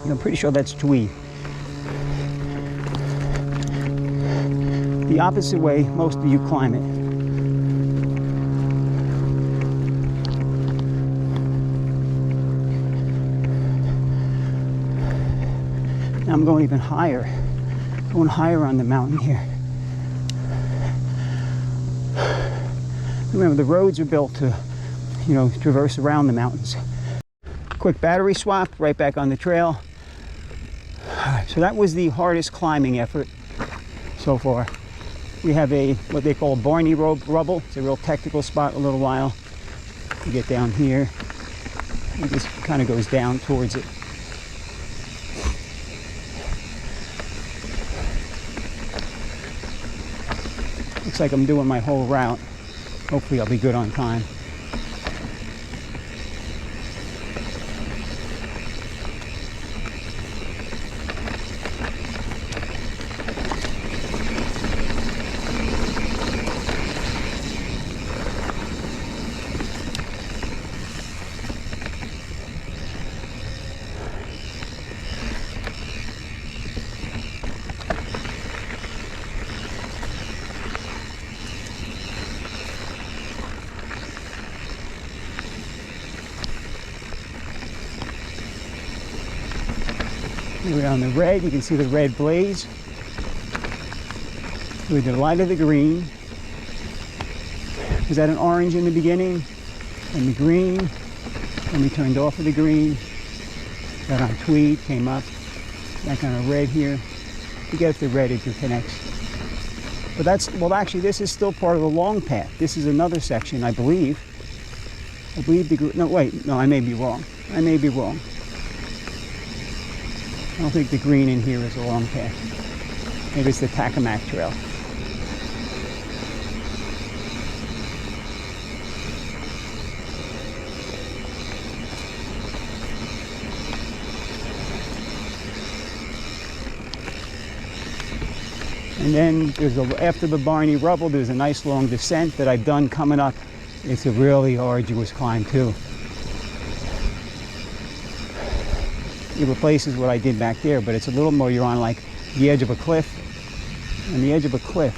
I'm pretty sure that's tweed. The opposite way most of you climb it. Now I'm going even higher, going higher on the mountain here. Remember, the roads are built to, you know, traverse around the mountains. Quick battery swap, right back on the trail. So that was the hardest climbing effort so far. We have what they call Barney Rubble. It's a real technical spot, a little while. You get down here, it just kind of goes down towards it. Looks like I'm doing my whole route. Hopefully I'll be good on time. We're on the red, you can see the red blaze with the light of the green. Was that an orange in the beginning? And the green, and we turned off of the green. Got on tweed, came up, back on a red here. You get if the red connects. But that's, well actually this is still part of the long path. This is another section, I believe. No wait, no, I may be wrong. I don't think the green in here is a long path. Maybe it's the Tackamack Trail. And then after the Barney Rubble, there's a nice long descent that I've done coming up. It's a really arduous climb too. It replaces what I did back there, but it's a little more, you're on like the edge of a cliff. And the edge of a cliff,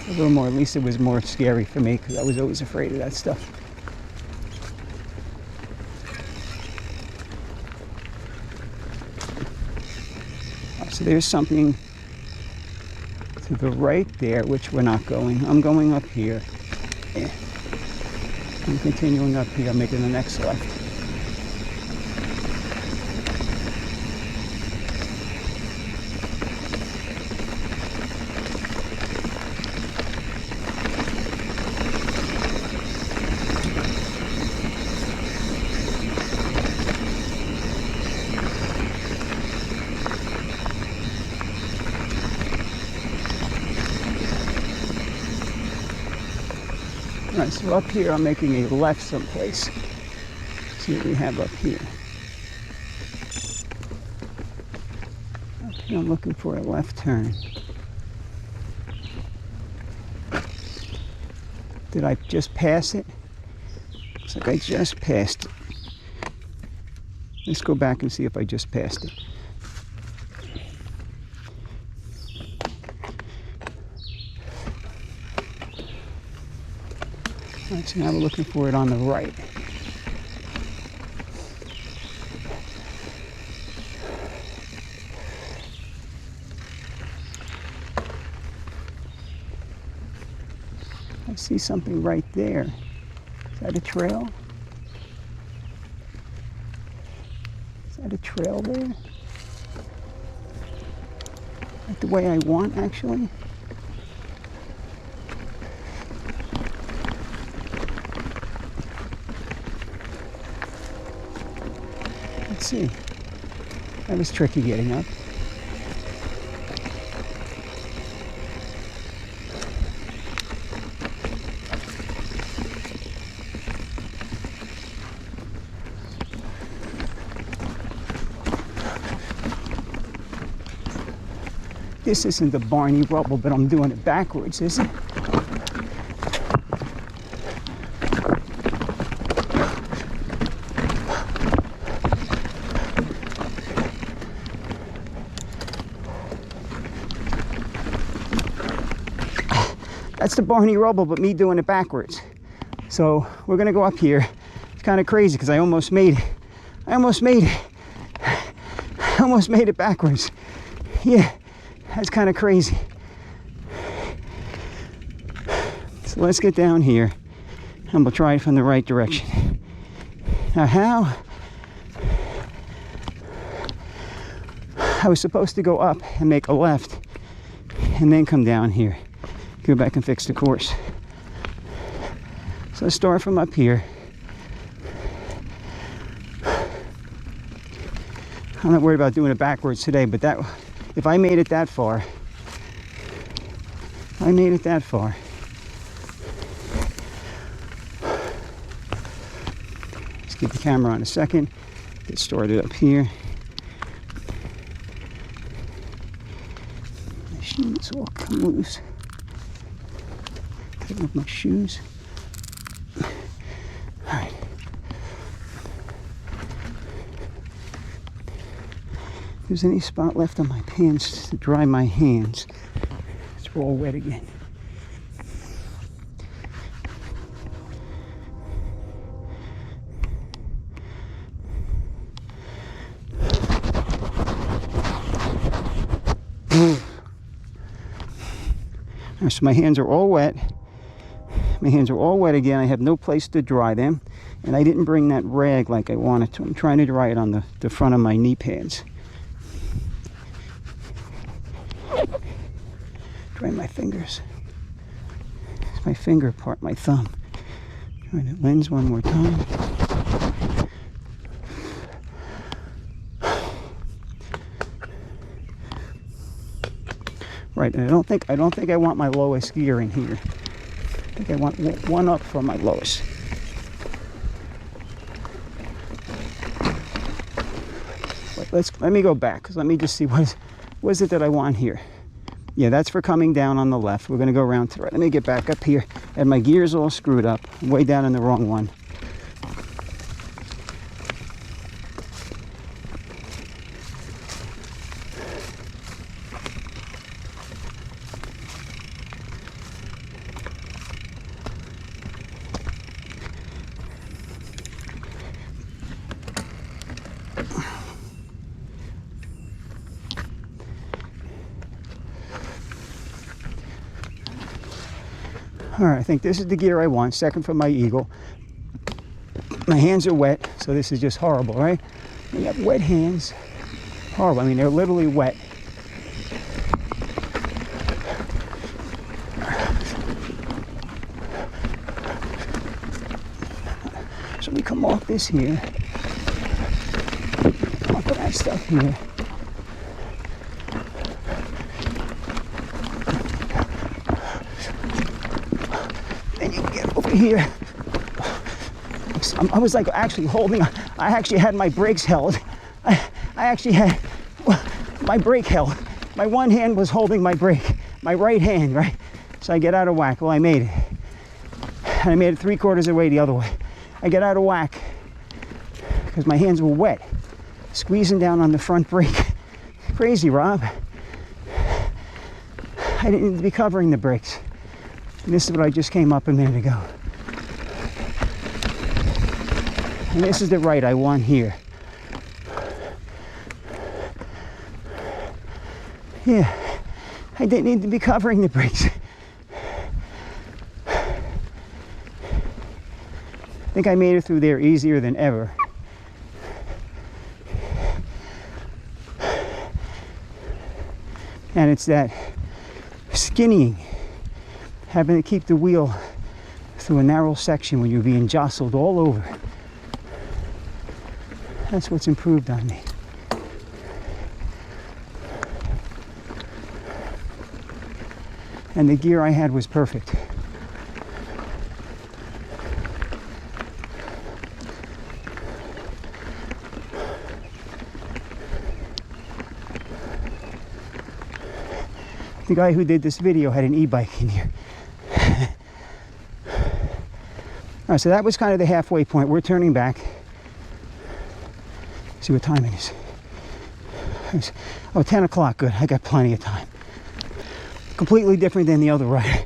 a little more, at least it was more scary for me because I was always afraid of that stuff. So there's something to the right there, which we're not going. I'm going up here. Yeah. I'm continuing up here, I'm making the next left. All right, so up here I'm making a left someplace. See what we have up here. Up here I'm looking for a left turn. Did I just pass it? Looks like I just passed it. Let's go back and see if I just passed it. All right, so now we're looking for it on the right. I see something right there. Is that a trail? Is that a trail there? Like the way I want, actually? Let's see. That was tricky getting up. This isn't the Barney Rubble, but I'm doing it backwards, is it? That's the Barney Rubble, but me doing it backwards. So we're gonna go up here. It's kind of crazy because I almost made it. I almost made it backwards. Yeah, that's kind of crazy. So let's get down here and we'll try it from the right direction. Now how? I was supposed to go up and make a left and then come down here. Go back and fix the course. So let's start from up here. I'm not worried about doing it backwards today, but that, if I made it that far, Let's keep the camera on a second. Get started up here. My shoes all come loose. Take off my shoes. All right. If there's any spot left on my pants to dry my hands, it's all wet again. So my hands are all wet. My hands are all wet again. I have no place to dry them. And I didn't bring that rag like I wanted to. I'm trying to dry it on the front of my knee pads. Dry my fingers. It's my finger part, my thumb. Try the lens one more time. Right, and I don't think I want my lowest gear in here. I think I want one up from my lowest. Let me go back, because let me just see what is it that I want here. Yeah, that's for coming down on the left. We're going to go around to the right. Let me get back up here. And my gear's all screwed up. I'm way down in the wrong one. All right, I think this is the gear I want. Second from my Eagle. My hands are wet, so this is just horrible, right? You have wet hands. Horrible. I mean, they're literally wet. So we come off this here. Off of that stuff here. Here, I was like actually holding. I actually had my brakes held. I actually had my brake held. My one hand was holding my brake. My right hand, right? So I get out of whack. Well, I made it. And I made it 3/4 of the way the other way. I get out of whack because my hands were wet, squeezing down on the front brake. Crazy, Rob. I didn't need to be covering the brakes. And this is what I just came up a minute ago. And this is the right I want here. Yeah, I didn't need to be covering the brakes. I think I made it through there easier than ever. And it's that skinnying, having to keep the wheel through a narrow section when you're being jostled all over. That's what's improved on me. And the gear I had was perfect. The guy who did this video had an e-bike in here. All right, so that was kind of the halfway point. We're turning back. See what time it is. Oh, 10 o'clock, good. I got plenty of time. Completely different than the other ride.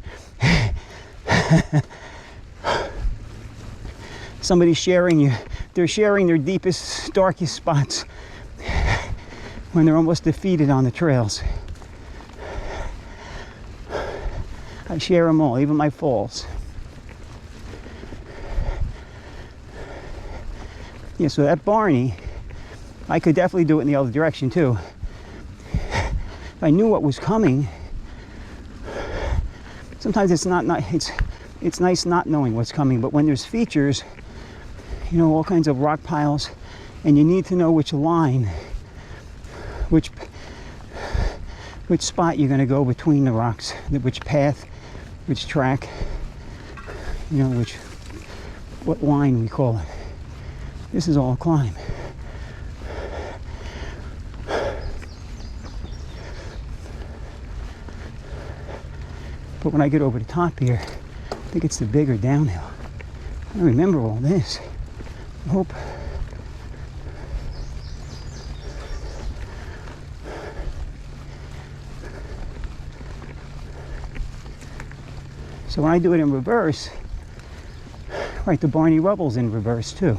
Somebody's sharing you. They're sharing their deepest, darkest spots when they're almost defeated on the trails. I share them all, even my falls. Yeah, so that Barney, I could definitely do it in the other direction too. If I knew what was coming, sometimes it's it's nice not knowing what's coming, but when there's features, you know, all kinds of rock piles, and you need to know which line, which spot you're going to go between the rocks, which path, which track, you know, what line we call it. This is all climb. But when I get over the top here, I think it's the bigger downhill. I remember all this. I hope. So when I do it in reverse, right, the Barney Rubble's in reverse too.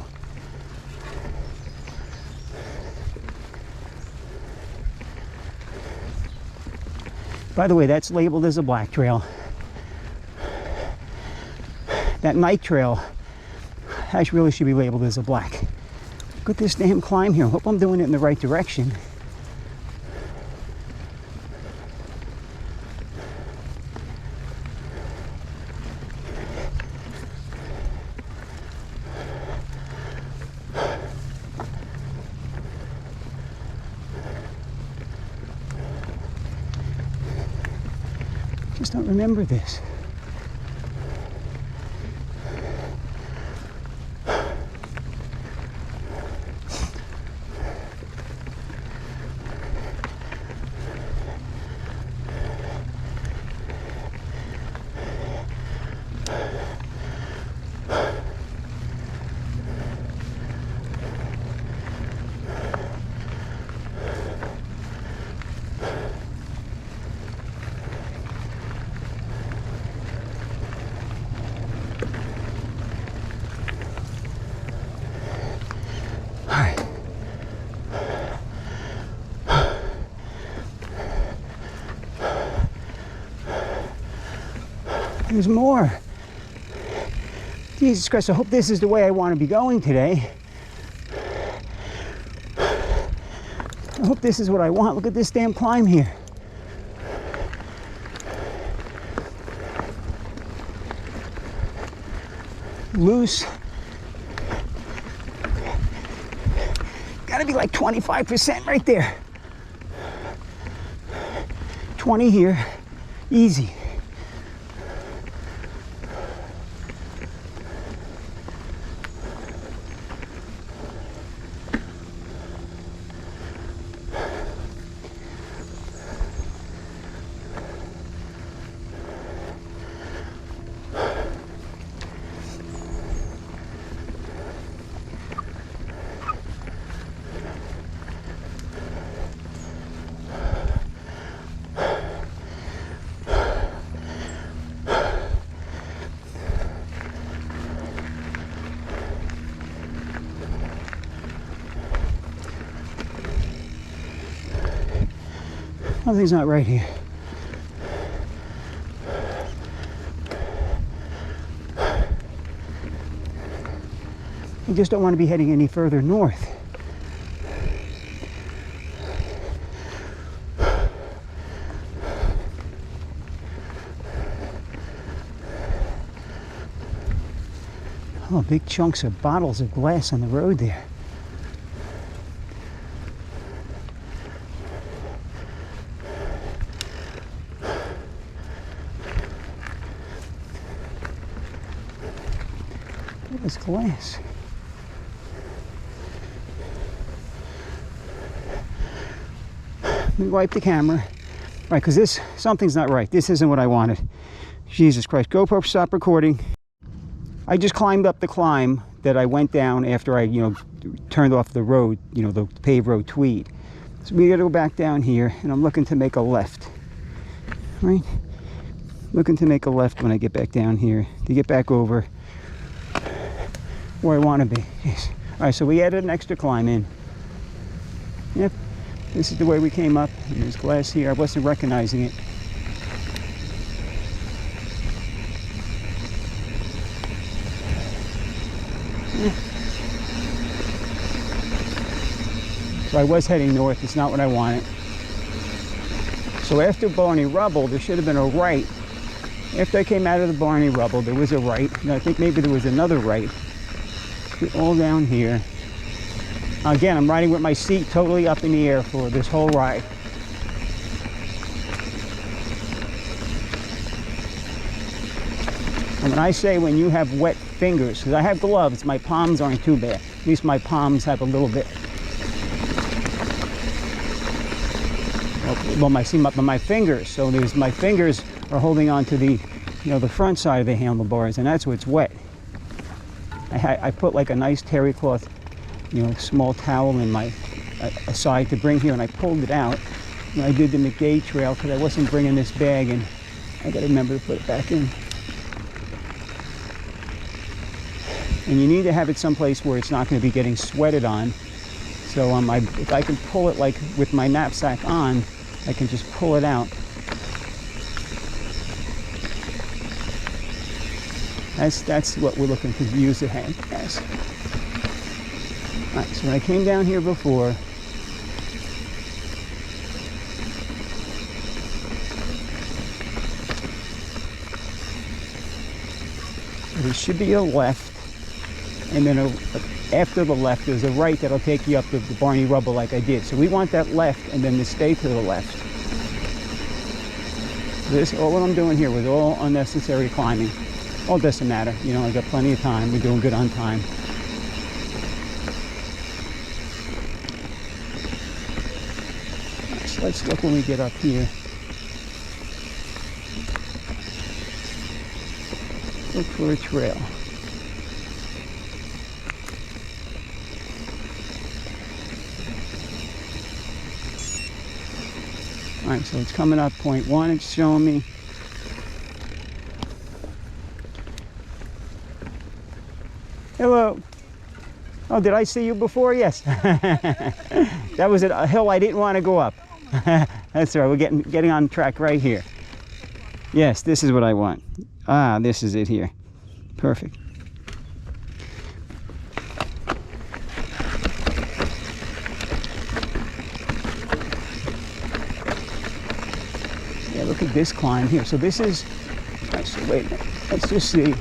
By the way, that's labeled as a black trail. That night trail really should be labeled as a black. Look at this damn climb here. I hope I'm doing it in the right direction. Just don't remember this. There's more. Jesus Christ, I hope this is the way I want to be going today. I hope this is what I want. Look at this damn climb here. Loose. Gotta be like 25% right there. 20 here. Easy. Something's not right here. I just don't want to be heading any further north. Oh, big chunks of bottles of glass on the road there. Look at this glass. Let me wipe the camera. Right, because something's not right. This isn't what I wanted. Jesus Christ. GoPro, stop recording. I just climbed up the climb that I went down after I, turned off the road, the paved road Tweed. So we got to go back down here, and I'm looking to make a left. Right? looking to make a left when I get back down here to get back over where I want to be. Yes. All right, so we added an extra climb in. Yep, this is the way we came up. And there's glass here. I wasn't recognizing it. So I was heading north. It's not what I wanted. So after Barney Rubble, there should have been a right. After I came out of the Barney Rubble, there was a right. And I think maybe there was another right. All down here. Again, I'm riding with my seat totally up in the air for this whole ride. And when I say when you have wet fingers, because I have gloves, my palms aren't too bad. At least my palms have a little bit. Well, my fingers. So my fingers are holding on to the, the front side of the handlebars, and that's what's wet. I put like a nice terry cloth, small towel in my aside to bring here, and I pulled it out. And I did the McGay trail because I wasn't bringing this bag, and I got to remember to put it back in. And you need to have it someplace where it's not going to be getting sweated on. So if I can pull it like with my knapsack on, I can just pull it out. That's what we're looking to use the hand as. All right, so when I came down here before, there should be a left, and then after the left there's a right that'll take you up to the Barney Rubble like I did. So we want that left and then to stay to the left. All what I'm doing here was all unnecessary climbing. All doesn't matter, I got plenty of time. We're doing good on time. So let's look when we get up here. Look for a trail. All right, so it's coming up point 1, it's showing me. Hello. Oh, did I see you before? Yes. That was a hill I didn't want to go up. That's all right, we're getting on track right here. Yes, this is what I want. Ah, this is it here. Perfect. Yeah, look at this climb here. So this is, so wait a minute. Let's just see.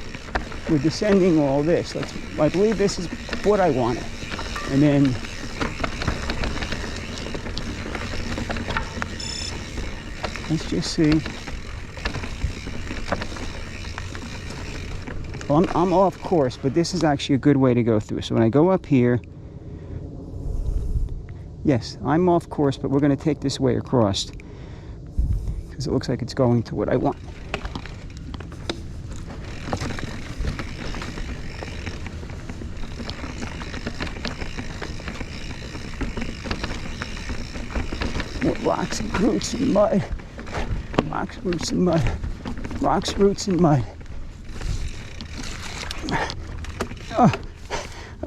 We're descending all this. I believe this is what I wanted. And then let's just see. Well, I'm off course, but this is actually a good way to go through. So when I go up here, yes, I'm off course, but we're going to take this way across because it looks like it's going to what I want. Rocks and roots and mud. Rocks, roots and mud. Rocks, roots and mud.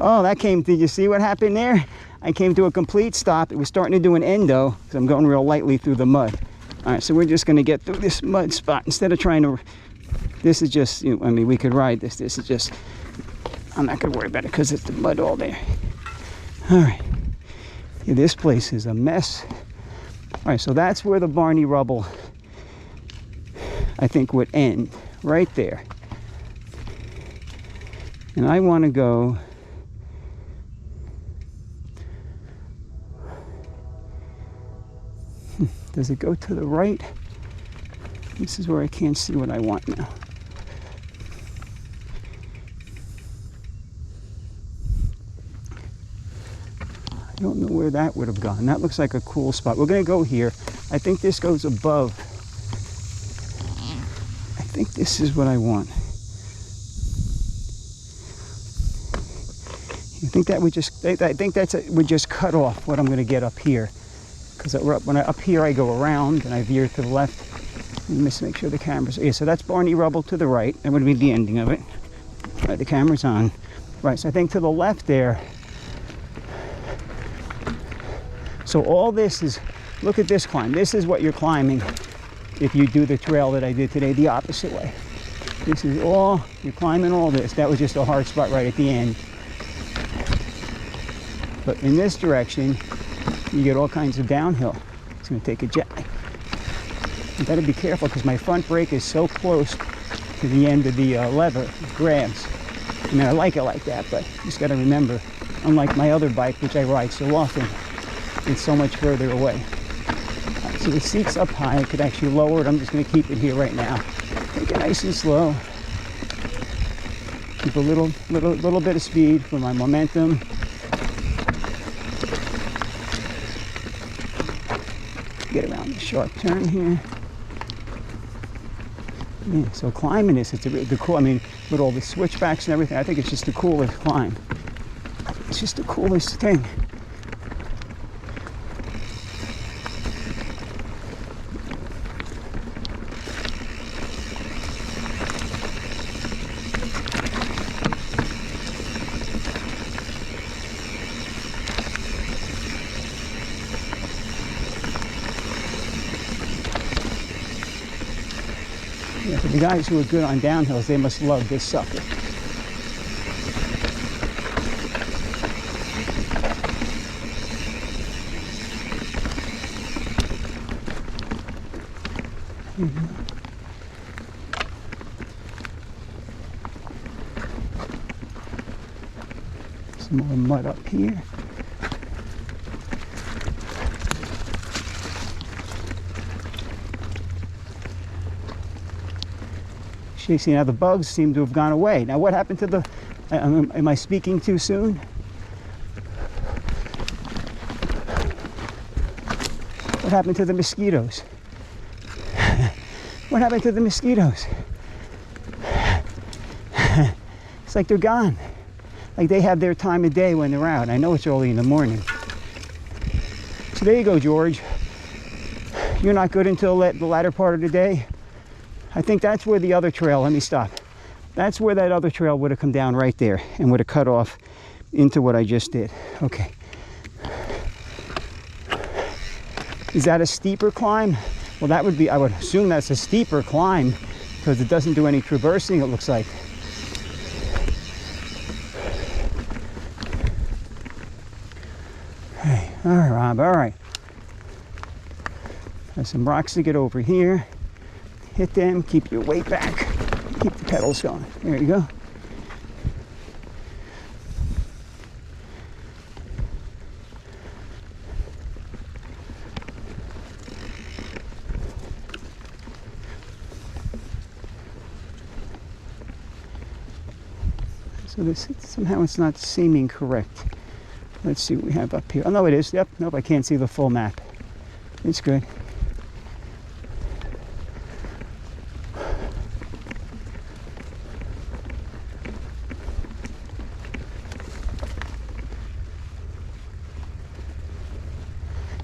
Oh, that came, did you see what happened there? I came to a complete stop. It was starting to do an endo because I'm going real lightly through the mud. All right, so we're just going to get through this mud spot instead of trying to, this is just, we could ride this. This is just, I'm not going to worry about it because it's the mud all there. All right. Yeah, this place is a mess. All right, so that's where the Barney Rubble, I think, would end, right there. And I want to go does it go to the right? This is where I can't see what I want now. I don't know where that would have gone. That looks like a cool spot. We're going to go here. I think this goes above. I think this is what I want. I think that would just, I think that's would just cut off what I'm going to get up here. Because when up here I go around and I veer to the left. Let's make sure the camera's, yeah, so that's Barney Rubble to the right. That would be the ending of it. All right, the camera's on. Right, so I think to the left there. So all this is, look at this climb. This is what you're climbing if you do the trail that I did today the opposite way. This is all, you're climbing all this. That was just a hard spot right at the end. But in this direction, you get all kinds of downhill. It's going to take a jag. You better be careful because my front brake is so close to the end of the lever, it grabs. I mean, I like it like that, but you just got to remember, unlike my other bike, which I ride so often, it's so much further away. Right, so the seat's up high. I could actually lower it. I'm just going to keep it here right now. Take it nice and slow. Keep a little bit of speed for my momentum. Get around the sharp turn here. Yeah, so climbing this, it's the cool. I mean, with all the switchbacks and everything, I think it's just the coolest climb. It's just the coolest thing. Yeah, for the guys who are good on downhills, they must love this sucker. Some more mud up here. You see, now the bugs seem to have gone away. Now what happened to the, am I speaking too soon? What happened to the mosquitoes? What happened to the mosquitoes? It's like they're gone. Like they have their time of day when they're out. I know it's early in the morning. So there you go, George. You're not good until the latter part of the day. I think that's where the other trail, let me stop. That's where that other trail would have come down right there and would have cut off into what I just did. Okay. Is that a steeper climb? Well, that would be, I would assume that's a steeper climb because it doesn't do any traversing, it looks like. Hey, all right, Rob, all right. There's some rocks to get over here. Hit them, keep your weight back, keep the pedals going. There you go. So this, somehow it's not seeming correct. Let's see what we have up here. Oh, no, it is. Yep, nope, I can't see the full map. It's good.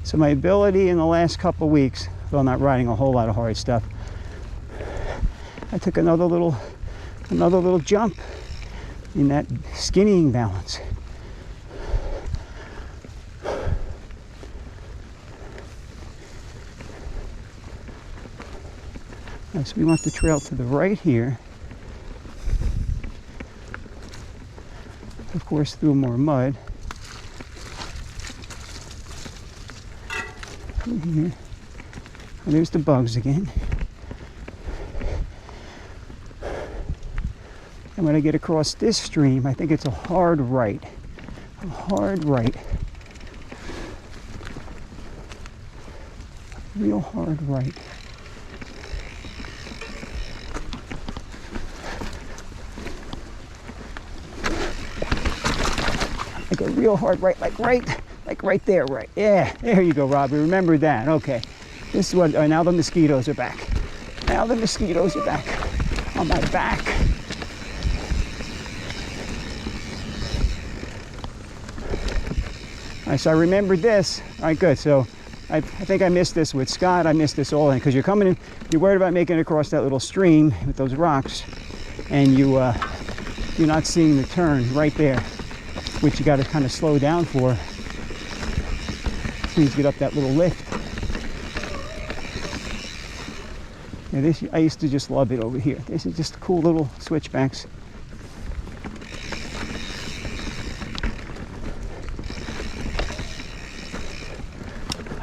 So my ability in the last couple of weeks, though I'm not riding a whole lot of hard stuff, I took another little jump in that skinnying balance. So we want the trail to the right here. Of course, through more mud. Here. And there's the bugs again. And when I get across this stream, I think it's a hard right. A hard right. Real hard right. Like a real hard right, like right there, right. Yeah, there you go, Robbie. Remember that. Okay. This is what, now the mosquitoes are back. Now the mosquitoes are back on my back. All right, so I remembered this. All right, good. So I think I missed this with Scott. I missed this all in because you're coming in, you're worried about making it across that little stream with those rocks, and you're not seeing the turn right there, which you got to kind of slow down for. Please get up that little lift. Yeah, this, I used to just love it over here. This is just cool little switchbacks.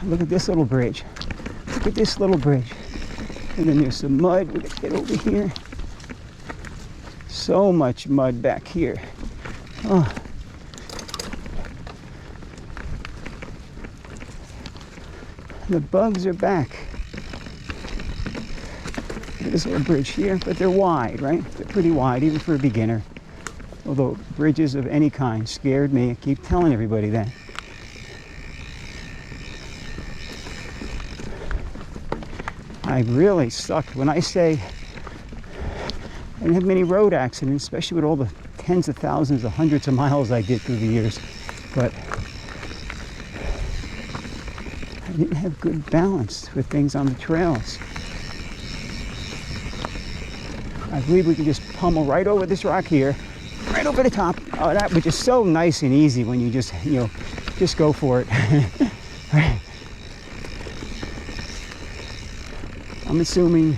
Look at this little bridge. Look at this little bridge. And then there's some mud. We can get over here. So much mud back here. Oh. The bugs are back. Look at this little bridge here, but they're wide, right? They're pretty wide, even for a beginner. Although bridges of any kind scared me. I keep telling everybody that. I really sucked. When I say I didn't have many road accidents, especially with all the tens of thousands, the hundreds of miles I did through the years, but I didn't have good balance with things on the trails. I believe we can just pummel right over this rock here, right over the top. Oh, that was just so nice and easy when you just, just go for it. Right. I'm assuming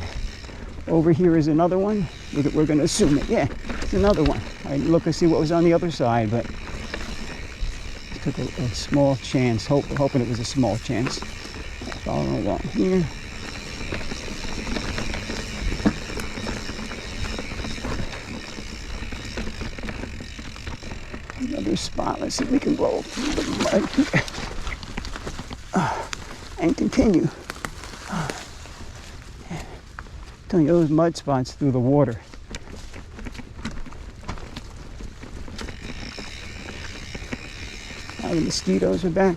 over here is another one. We're going to assume it. Yeah, it's another one. I didn't look to see what was on the other side, but took a small chance, hoping it was a small chance. Following along here. Another spot. Let's see if we can blow the mud here. And continue. Telling you, those mud spots through the water. Now the mosquitoes are back.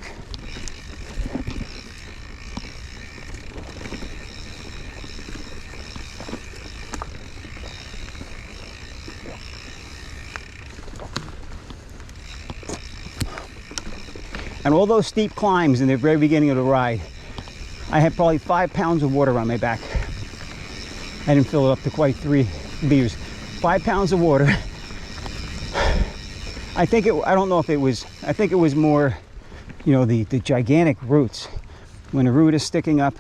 And all those steep climbs in the very beginning of the ride, I had probably 5 pounds of water on my back. I didn't fill it up to quite 3 liters. 5 pounds of water. I don't know if it was, I think it was more, the gigantic roots. When a root is sticking up,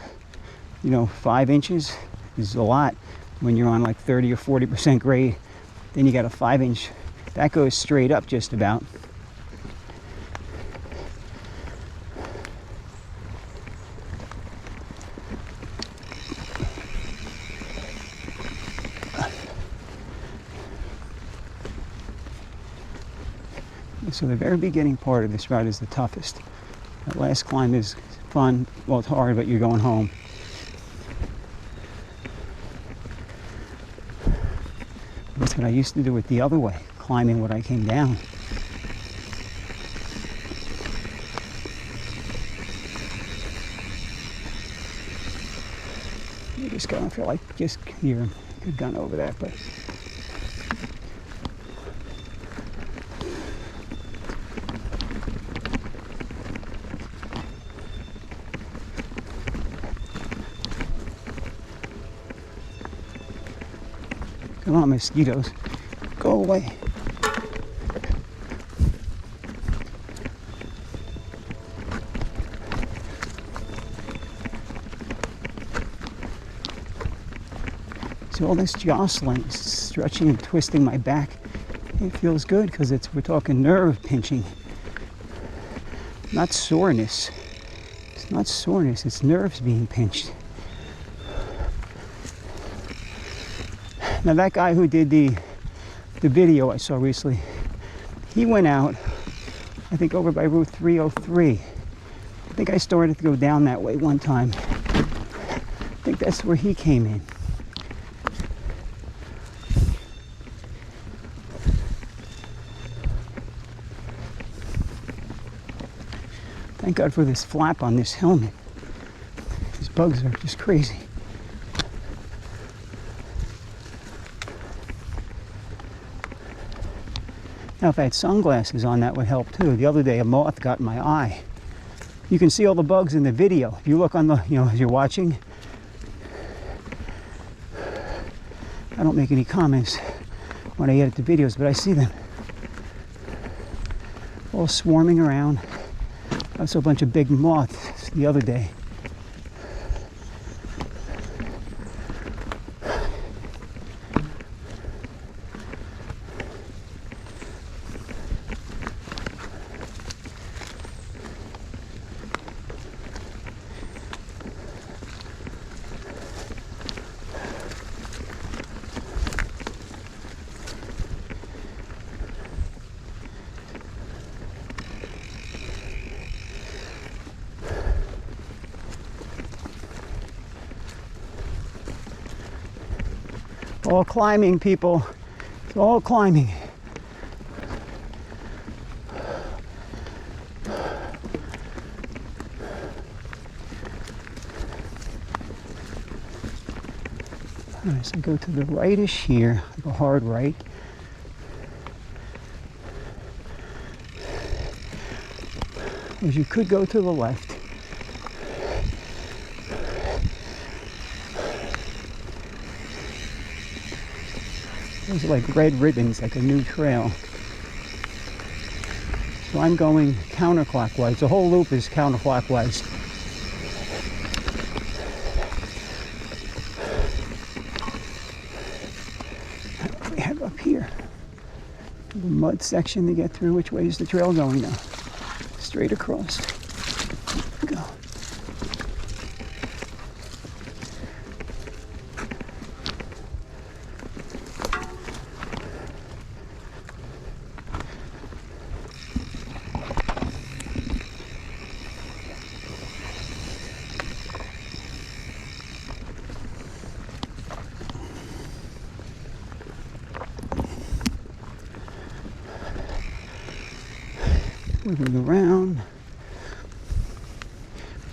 5 inches is a lot. When you're on like 30 or 40% grade, then you got a 5-inch. That goes straight up just about. So the very beginning part of this route is the toughest. That last climb is fun. Well, it's hard, but you're going home. That's what I used to do it the other way, climbing what I came down. You just kind of feel like just here, could gone over that, but. Come on, mosquitoes. Go away. So all this jostling, stretching and twisting my back, it feels good because we're talking nerve pinching. Not soreness. It's not soreness, it's nerves being pinched. Now that guy who did the video I saw recently, he went out, I think over by Route 303. I think I started to go down that way one time. I think that's where he came in. Thank God for this flap on this helmet. These bugs are just crazy. Now, if I had sunglasses on, that would help too. The other day, a moth got in my eye. You can see all the bugs in the video. If you look on the, as you're watching, I don't make any comments when I edit the videos, but I see them all swarming around. I saw a bunch of big moths the other day. All climbing, people. It's all climbing. All right, so go to the rightish here, go hard right. As you could go to the left. Those are like red ribbons, like a new trail. So I'm going counterclockwise. The whole loop is counterclockwise. What do we have up here? The mud section to get through. Which way is the trail going now? Straight across. Go. Moving around.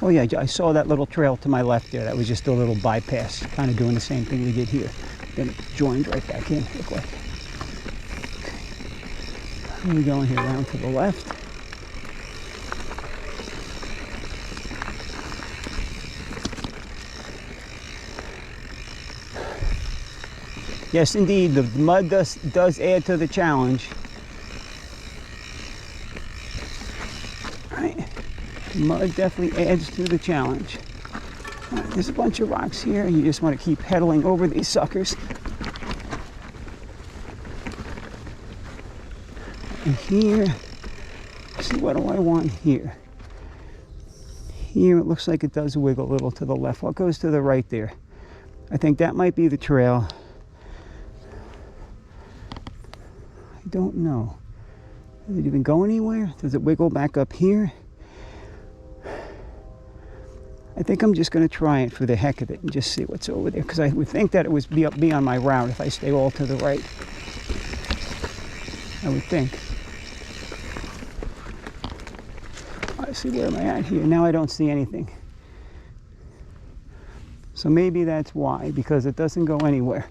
Oh yeah, I saw that little trail to my left there. That was just a little bypass, kind of doing the same thing we did here. Then it joined right back in, look like. Okay. We're going here around to the left. Yes, indeed, the mud does add to the challenge. Mud definitely adds to the challenge. Right, there's a bunch of rocks here. You just want to keep pedaling over these suckers. And here, see, what do I want here? Here it looks like it does wiggle a little to the left. What goes to the right there? I think that might be the trail. I don't know. Does it even go anywhere? Does it wiggle back up here? I think I'm just going to try it for the heck of it and just see what's over there, because I would think that it would be on my route if I stay all to the right. I would think. I see, where am I at here? Now I don't see anything. So maybe that's why, because it doesn't go anywhere.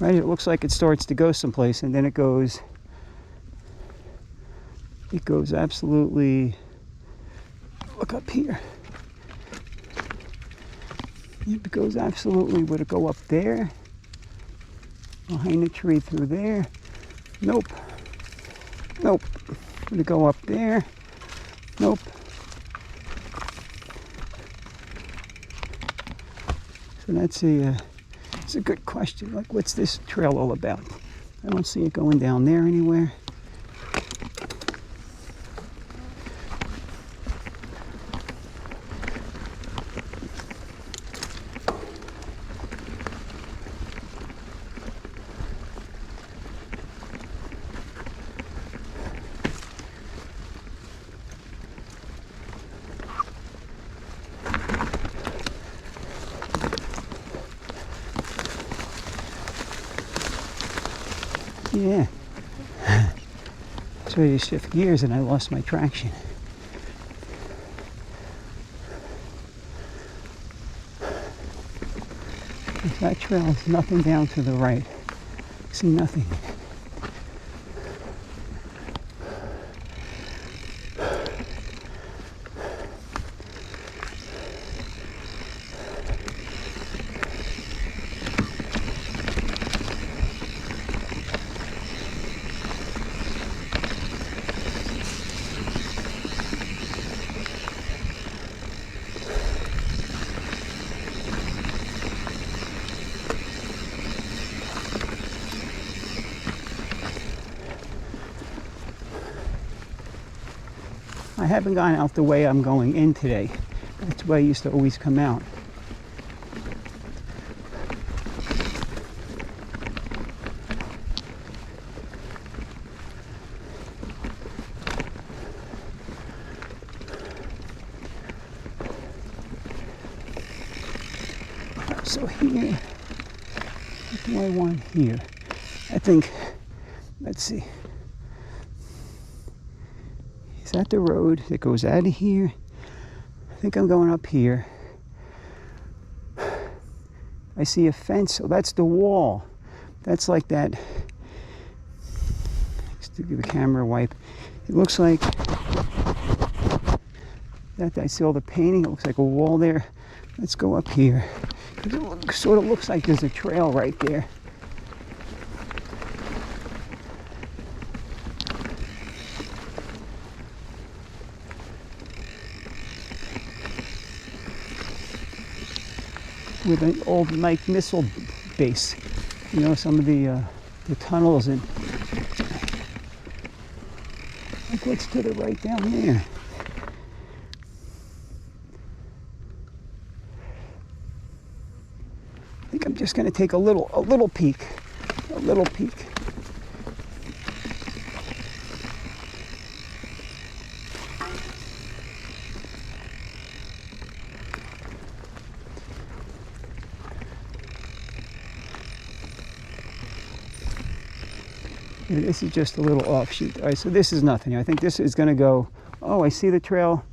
Right? It looks like it starts to go someplace, and then it goes absolutely. Look up here. It goes absolutely. Would it go up there? Behind the tree through there? Nope. Nope. Would it go up there? Nope. So that's it's a good question. Like, what's this trail all about? I don't see it going down there anywhere. Yeah. So you shift gears and I lost my traction. That trail is nothing down to the right. See nothing. I haven't gone out the way I'm going in today. That's the way I used to always come out. So here, what do I want here? I think, let's see. Is that the road that goes out of here? I think I'm going up here. I see a fence, so that's the wall. That's like that. Just to give the camera a wipe. It looks like that. I see all the painting. It looks like a wall there. Let's go up here. It sort of looks like there's a trail right there. With an old Mike missile base, you know, some of the tunnels and like what's to the right down there. I think I'm just going to take a little peek, a little peek. And this is just a little offshoot. All right, so this is nothing. I think this is going to go, oh, I see the trail.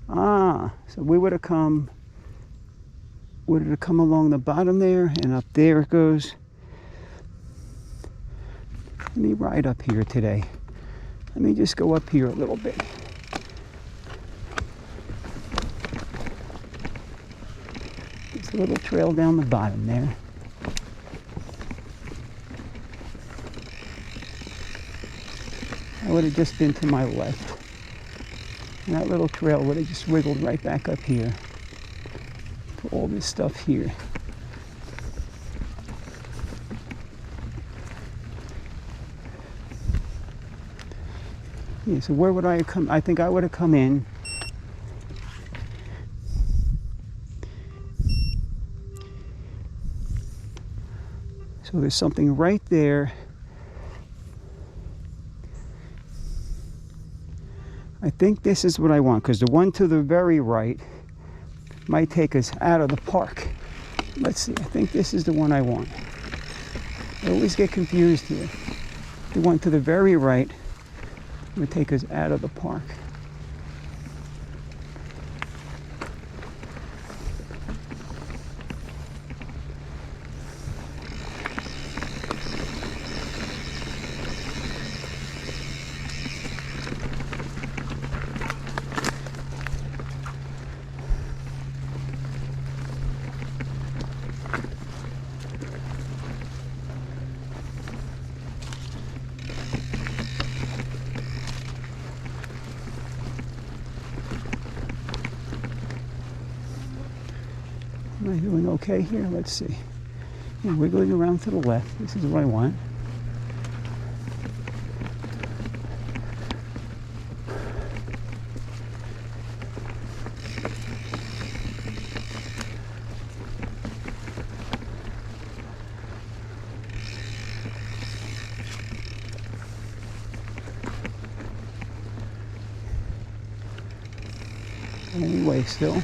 Ah, so we would have come along the bottom there, and up there it goes. Let me ride up here today. Let me just go up here a little bit. There's a little trail down the bottom there. I would have just been to my left. And that little trail would have just wiggled right back up here. To all this stuff here. Yeah, so where would I have come? I think I would have come in. So there's something right there. I think this is what I want, because the one to the very right might take us out of the park. Let's see, I think this is the one I want. I always get confused here. The one to the very right would take us out of the park. Am I doing okay here? Let's see. Yeah, wiggling around to the left. This is what I want. Anyway, still.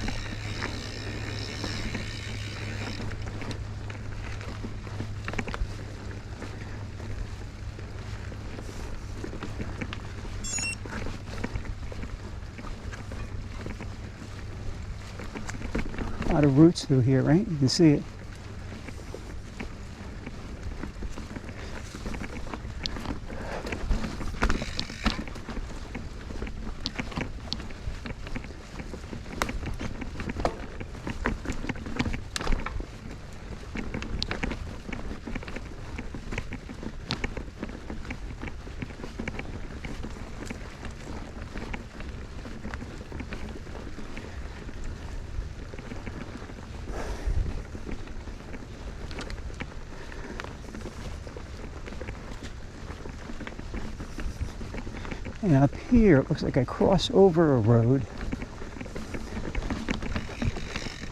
A lot of roots through here, right? You can see it. And up here, it looks like I cross over a road.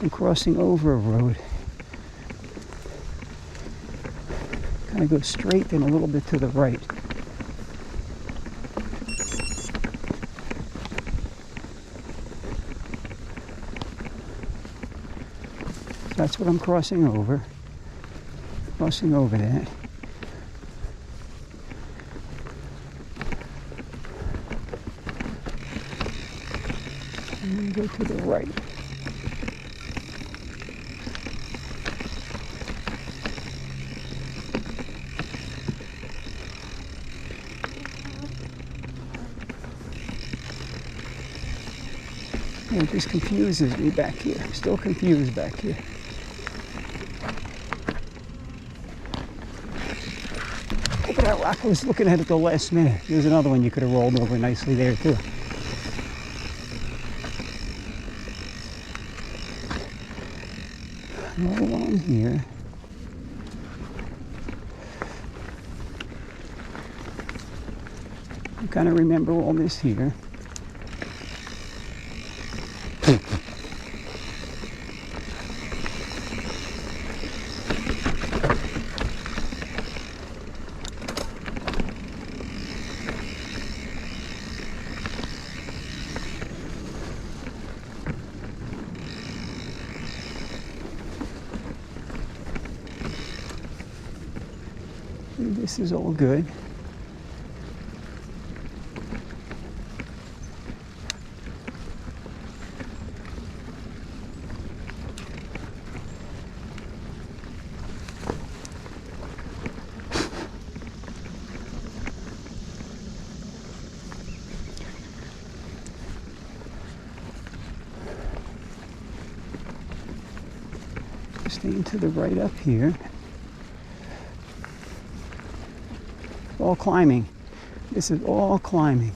I'm crossing over a road. Kind of go straight, then a little bit to the right. So that's what I'm crossing over. Crossing over that. And then go to the right. It just confuses me back here. Still confused back here. Look at that rock. I was looking at it the last minute. There's another one you could have rolled over nicely there too. Another one here. I kind of remember all this here. This is all good. Staying to the right up here. All climbing. This is all climbing.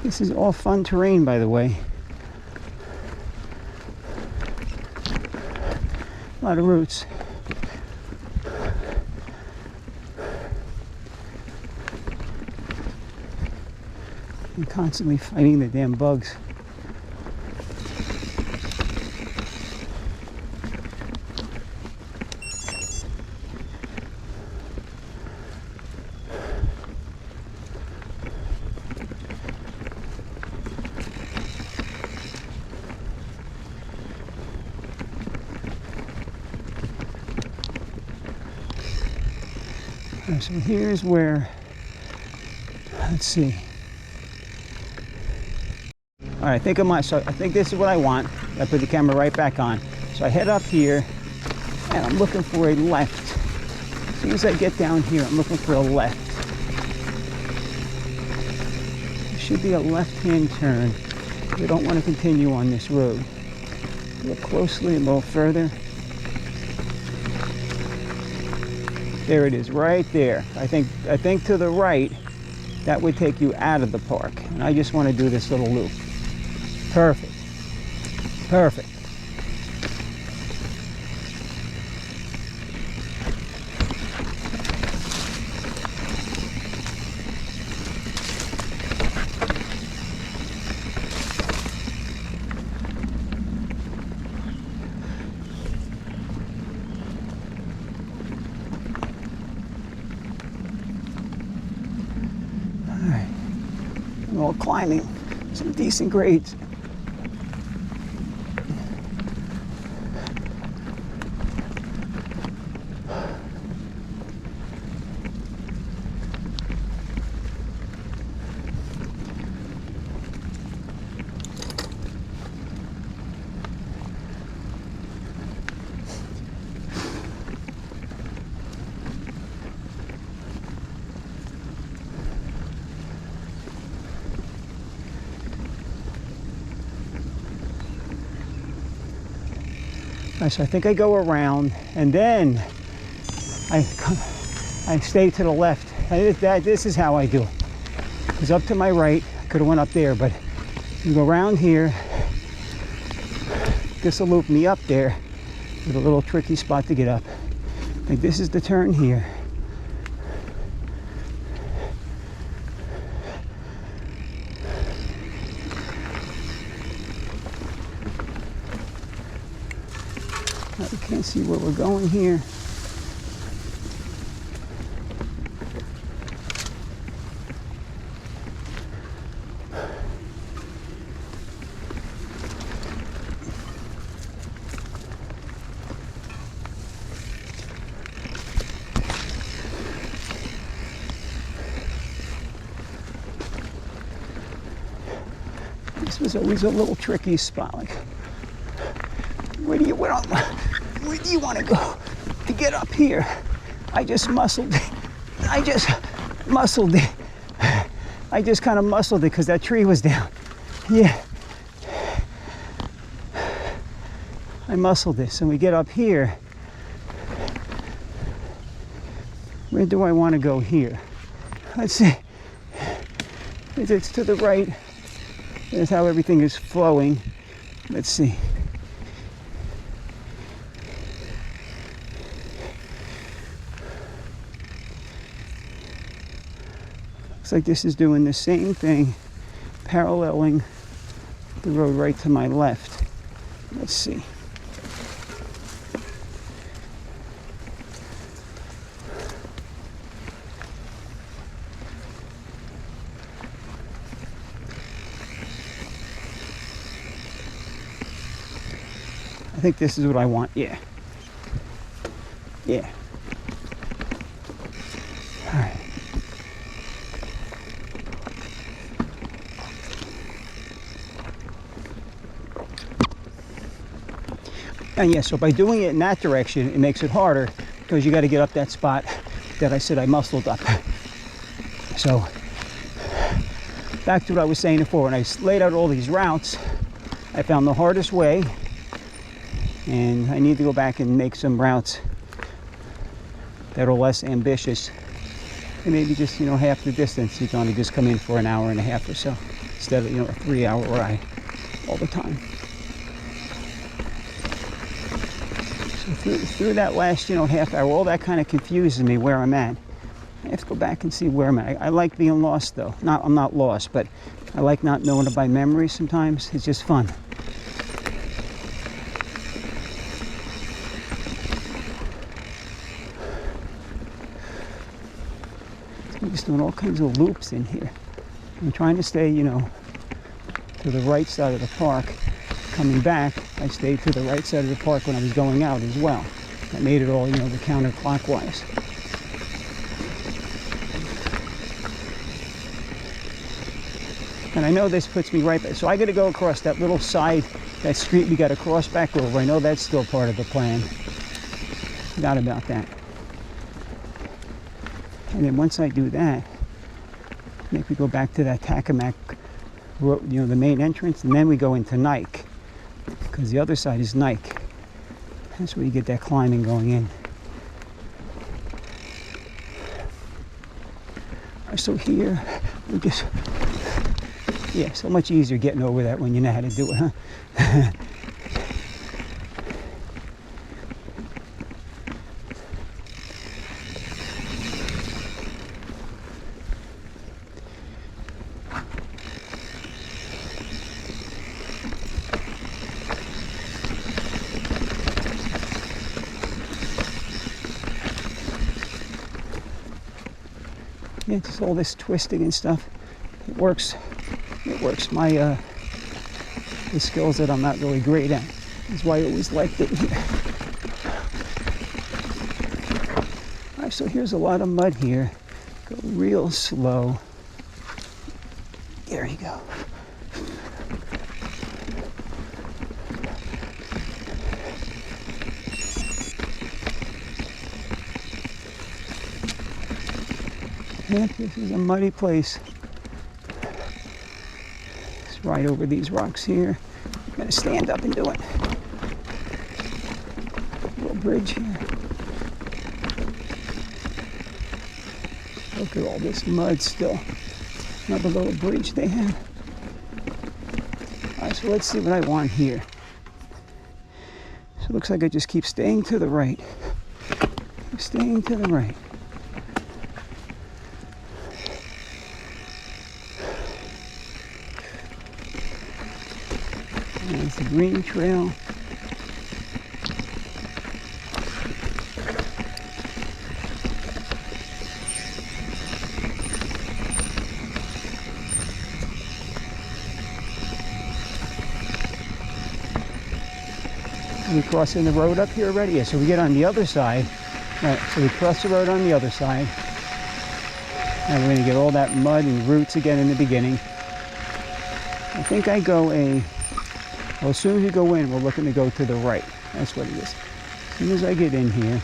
This is all fun terrain, by the way. A lot of roots. I'm constantly fighting the damn bugs. So here's where, let's see. All right, I think I think this is what I want. I put the camera right back on. So I head up here, and I'm looking for a left. As soon as I get down here, I'm looking for a left. There should be a left-hand turn. I don't want to continue on this road. Look closely a little further. There it is, right there. I think to the right, that would take you out of the park. And I just want to do this little loop. Perfect. Perfect. All climbing. some decent grades. So I think I go around, and then I stay to the left. This is how I do it. It's up to my right. I could have went up there, but you go around here. This will loop me up there with a little tricky spot to get up. I think this is the turn here. I can't see where we're going here. This was always a little tricky spot. Like, where do you want to go to get up here? I just muscled it. I just kind of muscled it because that tree was down. Yeah. I muscled this, and we get up here. Where do I want to go here? Let's see. It's to the right. That's how everything is flowing. Let's see. Looks like this is doing the same thing, paralleling the road right to my left. Let's see. I think this is what I want. Yeah. Yeah. All right. And yeah, so by doing it in that direction, it makes it harder because you got to get up that spot that I said I muscled up. So back to what I was saying before, when I laid out all these routes, I found the hardest way, and I need to go back and make some routes that are less ambitious and maybe just, half the distance. You can only just come in for an hour and a half or so instead of, a 3-hour ride all the time. So through that last, half hour, all that kind of confuses me where I'm at. I have to go back and see where I'm at. I like being lost, though. I'm not lost, but I like not knowing it by memory sometimes. It's just fun. I'm just doing all kinds of loops in here. I'm trying to stay, to the right side of the park. Coming back, I stayed to the right side of the park when I was going out as well. I made it all, the counterclockwise. And I know this puts me right back. So I got to go across that little side, that street we got to cross back over. I know that's still part of the plan. Forgot about that. And then once I do that, I think we go back to that Tackamack Road, the main entrance, and then we go into Nike, because the other side is Nike. That's where you get that climbing going in. So here, we just, yeah, so much easier getting over that when you know how to do it, huh? Yeah, just all this twisting and stuff. It works it works my the skills that I'm not really great at. That's why I always liked it here. All right, so here's a lot of mud here. Go real slow. There you go. Yep, this is a muddy place. Let's ride over these rocks here. I'm gonna stand up and do it. Little bridge here. Look at all this mud still. Another little bridge they have. All right, so let's see what I want here. So it looks like I just keep staying to the right. Keep staying to the right. There's the green trail. Are we crossing the road up here already? Yeah, so we get on the other side. All right, so we cross the road on the other side. And we're going to get all that mud and roots again in the beginning. I think I go well, as soon as you go in, we're looking to go to the right. That's what it is. As soon as I get in here.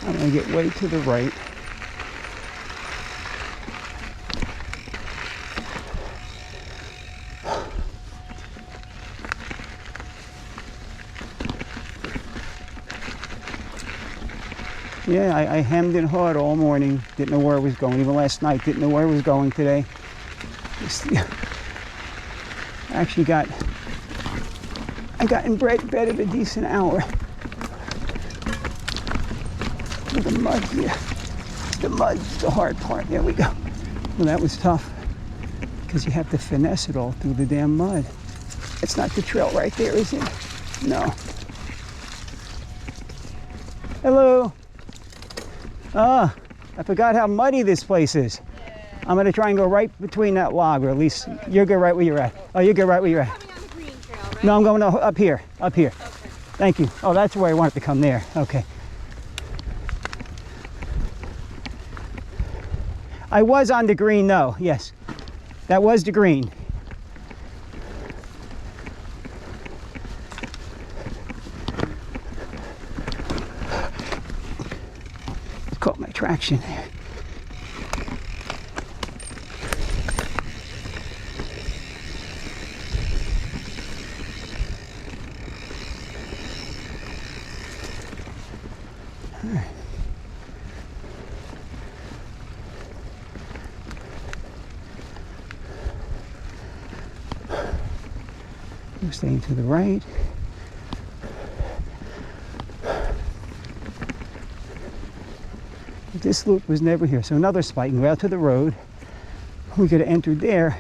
I'm going to get way to the right. Yeah, I hemmed it hard all morning. Didn't know where I was going. Even last night, didn't know where I was going today. Actually I got in bed at a decent hour. Look at the mud here. The mud's the hard part. There we go. Well, that was tough because you have to finesse it all through the damn mud. It's not the trail right there, is it? No. Hello. Ah, I forgot how muddy this place is. Yeah. I'm going to try and go right between that log, or at least you'll go right where you're at. Oh, you go right where you're at. Coming on the green trail, right? No, I'm going up here. Up here. Okay. Thank you. Oh, that's where I wanted to come there. Okay. I was on the green, though. Yes. That was the green. Caught my traction there. All right. I'm staying to the right. This loop was never here, so another spot. You can go out to the road. We could have entered there.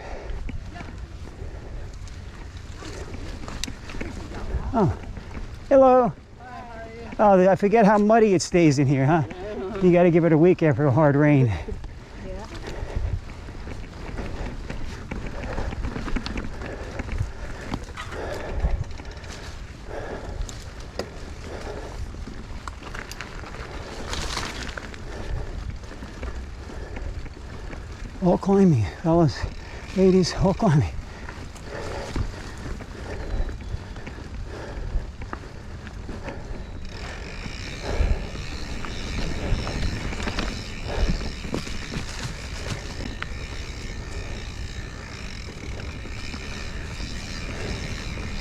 Oh, hello. Hi, how are you? Oh, I forget how muddy it stays in here, huh? You got to give it a week after a hard rain. Yeah. All climbing, fellas, ladies, all climbing.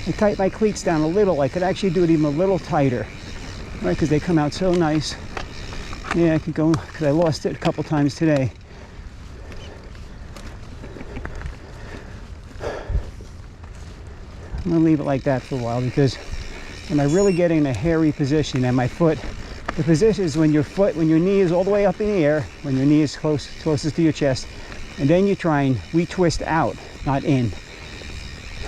I tighten my cleats down a little. I could actually do it even a little tighter, right? Because they come out so nice. Yeah, I could go, because I lost it a couple times today. I'm gonna leave it like that for a while, because when I really get in a hairy position and my foot, the position is when your knee is all the way up in the air, when your knee is closest to your chest, and then you try and we twist out, not in.